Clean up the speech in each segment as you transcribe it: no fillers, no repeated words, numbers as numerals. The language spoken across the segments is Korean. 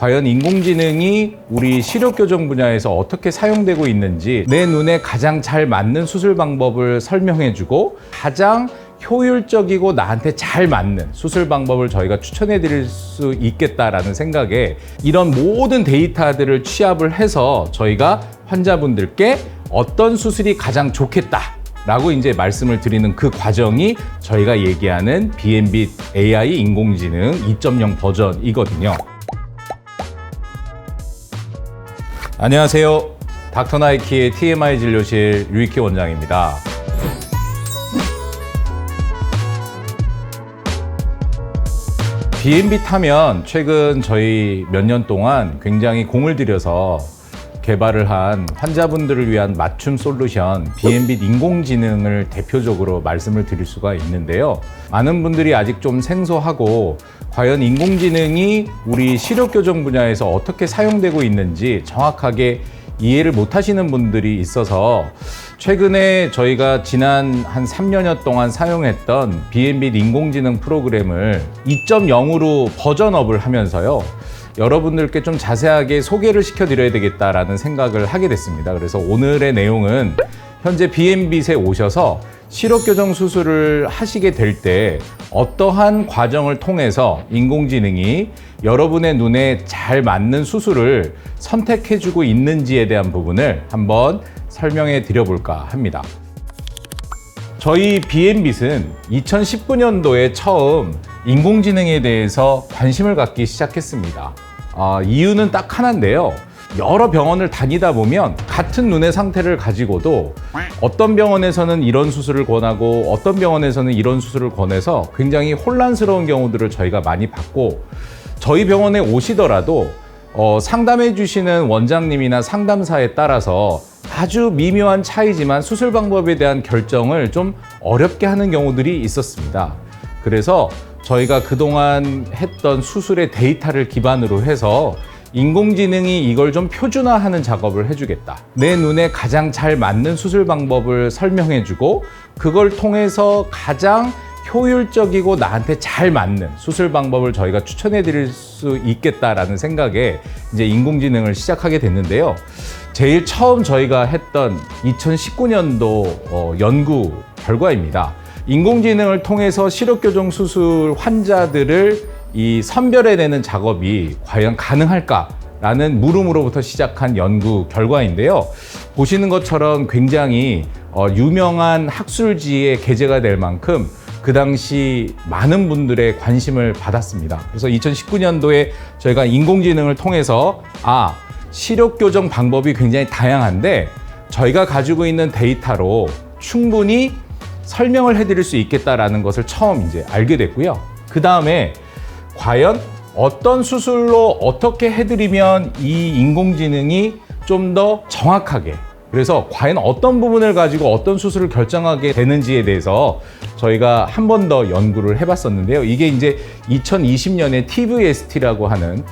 과연 인공지능이 우리 시력교정 분야에서 어떻게 사용되고 있는지 내 눈에 가장 잘 맞는 수술 방법을 설명해주고 가장 효율적이고 나한테 잘 맞는 수술 방법을 저희가 추천해 드릴 수 있겠다라는 생각에 이런 모든 데이터들을 취합을 해서 저희가 환자분들께 어떤 수술이 가장 좋겠다 라고 이제 말씀을 드리는 그 과정이 저희가 얘기하는 BMB AI 인공지능 2.0 버전이거든요. 안녕하세요. 닥터나이키의 TMI 진료실 류익희 원장입니다. BMB 타면 최근 저희 몇 년 동안 굉장히 공을 들여서 개발을 한 환자분들을 위한 맞춤 솔루션 BMB 인공지능을 대표적으로 말씀을 드릴 수가 있는데요. 많은 분들이 아직 좀 생소하고 과연 인공지능이 우리 시력교정 분야에서 어떻게 사용되고 있는지 정확하게 이해를 못 하시는 분들이 있어서 최근에 저희가 지난 한 3년여 동안 사용했던 BMB 인공지능 프로그램을 2.0으로 버전업을 하면서요. 여러분들께 좀 자세하게 소개를 시켜드려야 되겠다라는 생각을 하게 됐습니다. 그래서 오늘의 내용은 현재 BMB에 오셔서 시력교정 수술을 하시게 될 때 어떠한 과정을 통해서 인공지능이 여러분의 눈에 잘 맞는 수술을 선택해주고 있는지에 대한 부분을 한번 설명해 드려볼까 합니다. 저희 BMB는 2019년도에 처음 인공지능에 대해서 관심을 갖기 시작했습니다. 이유는 딱 하나인데요. 여러 병원을 다니다 보면 같은 눈의 상태를 가지고도 어떤 병원에서는 이런 수술을 권하고 어떤 병원에서는 이런 수술을 권해서 굉장히 혼란스러운 경우들을 저희가 많이 봤고, 저희 병원에 오시더라도 상담해 주시는 원장님이나 상담사에 따라서 아주 미묘한 차이지만 수술 방법에 대한 결정을 좀 어렵게 하는 경우들이 있었습니다. 그래서 저희가 그동안 했던 수술의 데이터를 기반으로 해서 인공지능이 이걸 좀 표준화하는 작업을 해주겠다. 내 눈에 가장 잘 맞는 수술 방법을 설명해주고 그걸 통해서 가장 효율적이고 나한테 잘 맞는 수술 방법을 저희가 추천해 드릴 수 있겠다라는 생각에 이제 인공지능을 시작하게 됐는데요. 제일 처음 저희가 했던 2019년도 연구 결과입니다. 인공지능을 통해서 시력교정 수술 환자들을 선별해내는 작업이 과연 가능할까라는 물음으로부터 시작한 연구 결과인데요. 보시는 것처럼 굉장히 유명한 학술지에 게재가 될 만큼 그 당시 많은 분들의 관심을 받았습니다. 그래서 2019년도에 저희가 인공지능을 통해서 시력교정 방법이 굉장히 다양한데 저희가 가지고 있는 데이터로 충분히 설명을 해드릴 수 있겠다라는 것을 처음 이제 알게 됐고요. 그 다음에 과연 어떤 수술로 어떻게 해드리면 이 인공지능이 좀 더 정확하게, 그래서 과연 어떤 부분을 가지고 어떤 수술을 결정하게 되는지에 대해서 저희가 한 번 더 연구를 해봤었는데요. 이게 이제 2020년에 TVST라고 하는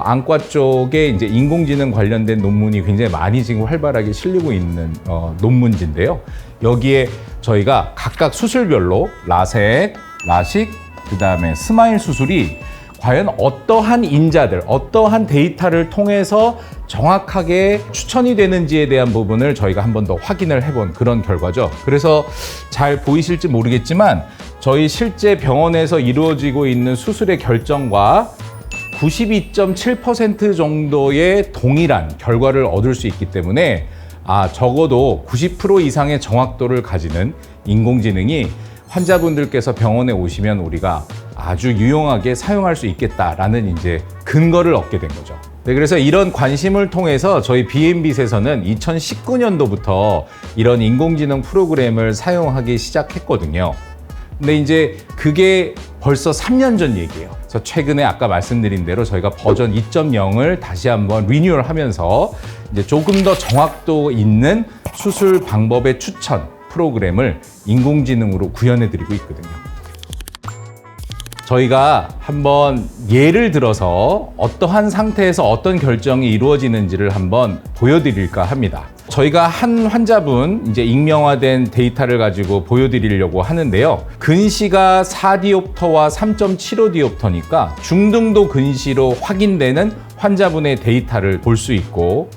안과 쪽에 이제 인공지능 관련된 논문이 굉장히 많이 지금 활발하게 실리고 있는 논문지인데요. 여기에 저희가 각각 수술별로 라섹, 라식, 그 다음에 스마일 수술이 과연 어떠한 인자들, 어떠한 데이터를 통해서 정확하게 추천이 되는지에 대한 부분을 저희가 한 번 더 확인을 해본 그런 결과죠. 그래서 잘 보이실지 모르겠지만 저희 실제 병원에서 이루어지고 있는 수술의 결정과 92.7% 정도의 동일한 결과를 얻을 수 있기 때문에 적어도 90% 이상의 정확도를 가지는 인공지능이 환자분들께서 병원에 오시면 우리가 아주 유용하게 사용할 수 있겠다라는 이제 근거를 얻게 된 거죠. 네, 그래서 이런 관심을 통해서 저희 BMB에서는 2019년도부터 이런 인공지능 프로그램을 사용하기 시작했거든요. 근데 이제 그게 벌써 3년 전 얘기예요. 그래서 최근에 아까 말씀드린 대로 저희가 버전 2.0을 다시 한번 리뉴얼 하면서 이제 조금 더 정확도 있는 수술 방법의 추천 프로그램을 인공지능으로 구현해 드리고 있거든요. 저희가 한번 예를 들어서 어떠한 상태에서 어떤 결정이 이루어지는지를 한번 보여드릴까 합니다. 저희가 한 환자분 이제 익명화된 데이터를 가지고 보여드리려고 하는데요. 근시가 4디옵터와 3.75디옵터니까 중등도 근시로 확인되는 환자분의 데이터를 볼 수 있고,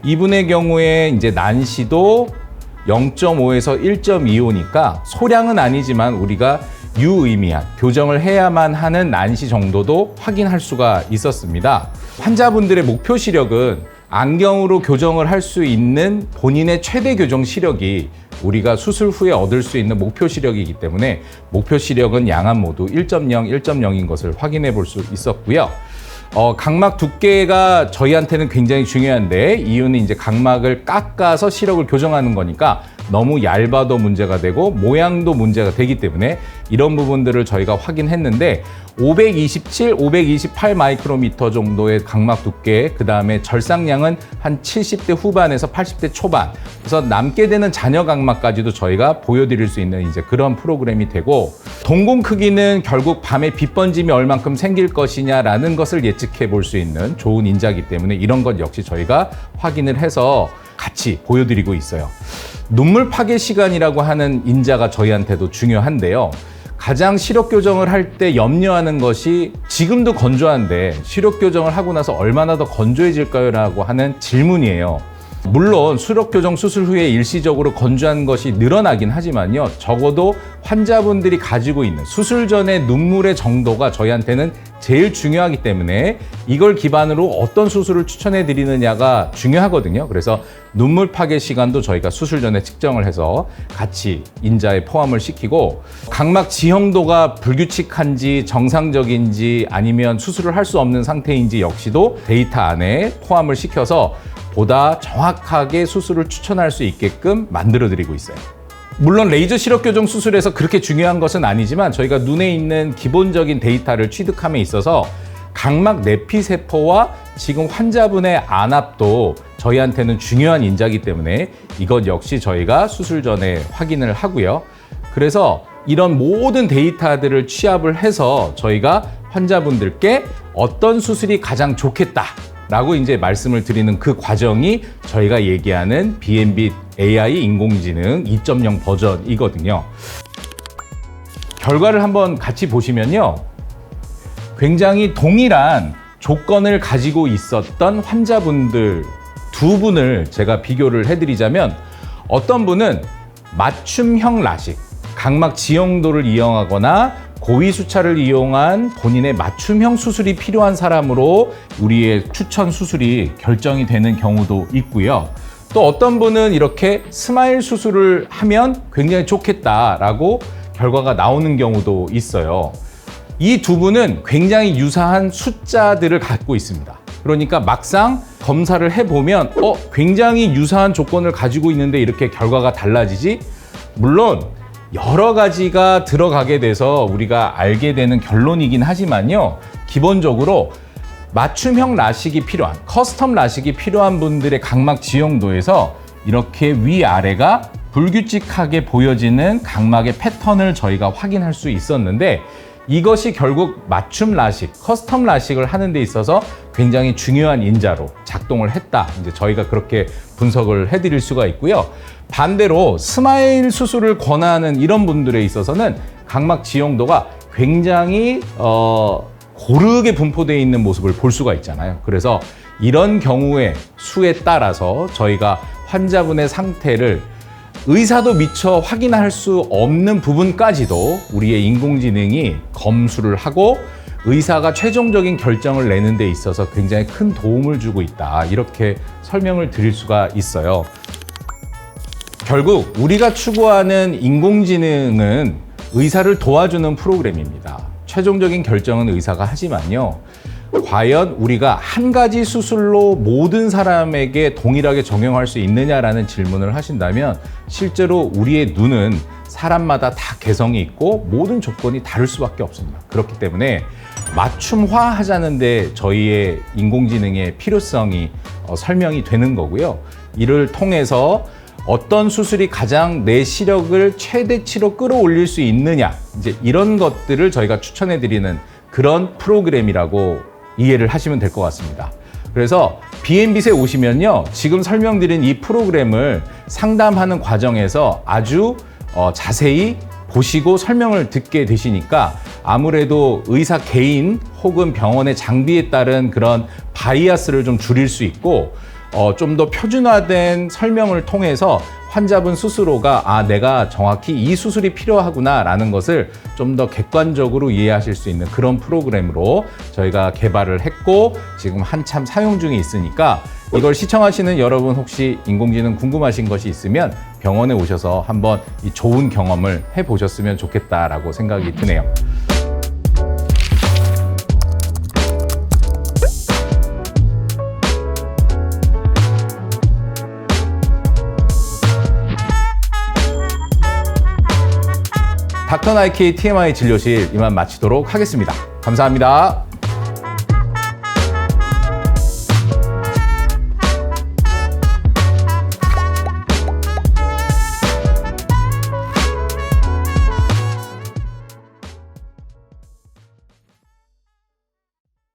이분의 경우에 이제 난시도 0.5에서 1.25니까 소량은 아니지만 우리가 유의미한 교정을 해야만 하는 난시 정도도 확인할 수가 있었습니다. 환자분들의 목표 시력은 안경으로 교정을 할 수 있는 본인의 최대 교정 시력이 우리가 수술 후에 얻을 수 있는 목표 시력이기 때문에 목표 시력은 양안 모두 1.0, 1.0인 것을 확인해 볼 수 있었고요. 각막 두께가 저희한테는 굉장히 중요한데, 이유는 이제 각막을 깎아서 시력을 교정하는 거니까 너무 얇아도 문제가 되고 모양도 문제가 되기 때문에 이런 부분들을 저희가 확인했는데, 527, 528 마이크로미터 정도의 각막 두께, 그 다음에 절삭량은 한 70대 후반에서 80대 초반, 그래서 남게 되는 잔여 각막까지도 저희가 보여드릴 수 있는 이제 그런 프로그램이 되고, 동공 크기는 결국 밤에 빛 번짐이 얼만큼 생길 것이냐라는 것을 예측해 볼 수 있는 좋은 인자이기 때문에 이런 것 역시 저희가 확인을 해서 같이 보여드리고 있어요. 눈물 파괴 시간이라고 하는 인자가 저희한테도 중요한데요. 가장 시력 교정을 할 때 염려하는 것이, 지금도 건조한데 시력 교정을 하고 나서 얼마나 더 건조해질까요? 라고 하는 질문이에요. 물론 시력 교정 수술 후에 일시적으로 건조한 것이 늘어나긴 하지만요, 적어도 환자분들이 가지고 있는 수술 전의 눈물의 정도가 저희한테는 제일 중요하기 때문에 이걸 기반으로 어떤 수술을 추천해 드리느냐가 중요하거든요. 그래서 눈물 파괴 시간도 저희가 수술 전에 측정을 해서 같이 인자에 포함을 시키고, 각막 지형도가 불규칙한지 정상적인지 아니면 수술을 할 수 없는 상태인지 역시도 데이터 안에 포함을 시켜서 보다 정확하게 수술을 추천할 수 있게끔 만들어 드리고 있어요. 물론 레이저 시력 교정 수술에서 그렇게 중요한 것은 아니지만 저희가 눈에 있는 기본적인 데이터를 취득함에 있어서 각막 내피세포와 지금 환자분의 안압도 저희한테는 중요한 인자이기 때문에 이것 역시 저희가 수술 전에 확인을 하고요. 그래서 이런 모든 데이터들을 취합을 해서 저희가 환자분들께 어떤 수술이 가장 좋겠다 라고 이제 말씀을 드리는 그 과정이 저희가 얘기하는 BNB AI 인공지능 2.0 버전이거든요. 결과를 한번 같이 보시면요, 굉장히 동일한 조건을 가지고 있었던 환자분들 두 분을 제가 비교를 해드리자면, 어떤 분은 맞춤형 라식, 각막 지형도를 이용하거나 고위수차를 이용한 본인의 맞춤형 수술이 필요한 사람으로 우리의 추천 수술이 결정이 되는 경우도 있고요. 또 어떤 분은 이렇게 스마일 수술을 하면 굉장히 좋겠다라고 결과가 나오는 경우도 있어요. 이 두 분은 굉장히 유사한 숫자들을 갖고 있습니다. 그러니까 막상 검사를 해보면 굉장히 유사한 조건을 가지고 있는데 이렇게 결과가 달라지지? 물론 여러 가지가 들어가게 돼서 우리가 알게 되는 결론이긴 하지만요, 기본적으로 맞춤형 라식이 필요한, 커스텀 라식이 필요한 분들의 각막 지형도에서 이렇게 위아래가 불규칙하게 보여지는 각막의 패턴을 저희가 확인할 수 있었는데, 이것이 결국 맞춤 라식, 커스텀 라식을 하는 데 있어서 굉장히 중요한 인자로 작동을 했다. 이제 저희가 그렇게 분석을 해드릴 수가 있고요. 반대로 스마일 수술을 권하는 이런 분들에 있어서는 각막 지형도가 굉장히 고르게 분포되어 있는 모습을 볼 수가 있잖아요. 그래서 이런 경우의 수에 따라서 저희가 환자분의 상태를 의사도 미처 확인할 수 없는 부분까지도 우리의 인공지능이 검수를 하고 의사가 최종적인 결정을 내는 데 있어서 굉장히 큰 도움을 주고 있다, 이렇게 설명을 드릴 수가 있어요. 결국 우리가 추구하는 인공지능은 의사를 도와주는 프로그램입니다. 최종적인 결정은 의사가 하지만요, 과연 우리가 한 가지 수술로 모든 사람에게 동일하게 적용할 수 있느냐라는 질문을 하신다면, 실제로 우리의 눈은 사람마다 다 개성이 있고 모든 조건이 다를 수밖에 없습니다. 그렇기 때문에 맞춤화 하자는데 저희의 인공지능의 필요성이 설명이 되는 거고요. 이를 통해서 어떤 수술이 가장 내 시력을 최대치로 끌어올릴 수 있느냐, 이제 이런 것들을 저희가 추천해 드리는 그런 프로그램이라고 이해를 하시면 될 것 같습니다. 그래서 BNB에 오시면요, 지금 설명드린 이 프로그램을 상담하는 과정에서 아주 자세히 보시고 설명을 듣게 되시니까 아무래도 의사 개인 혹은 병원의 장비에 따른 그런 바이아스를 좀 줄일 수 있고 좀 더 표준화된 설명을 통해서 환자분 스스로가 내가 정확히 이 수술이 필요하구나 라는 것을 좀 더 객관적으로 이해하실 수 있는 그런 프로그램으로 저희가 개발을 했고 지금 한참 사용 중에 있으니까 이걸 시청하시는 여러분 혹시 인공지능 궁금하신 것이 있으면 병원에 오셔서 한번 이 좋은 경험을 해보셨으면 좋겠다라고 생각이 드네요. 닥터 나이키 TMI 진료실 이만 마치도록 하겠습니다. 감사합니다.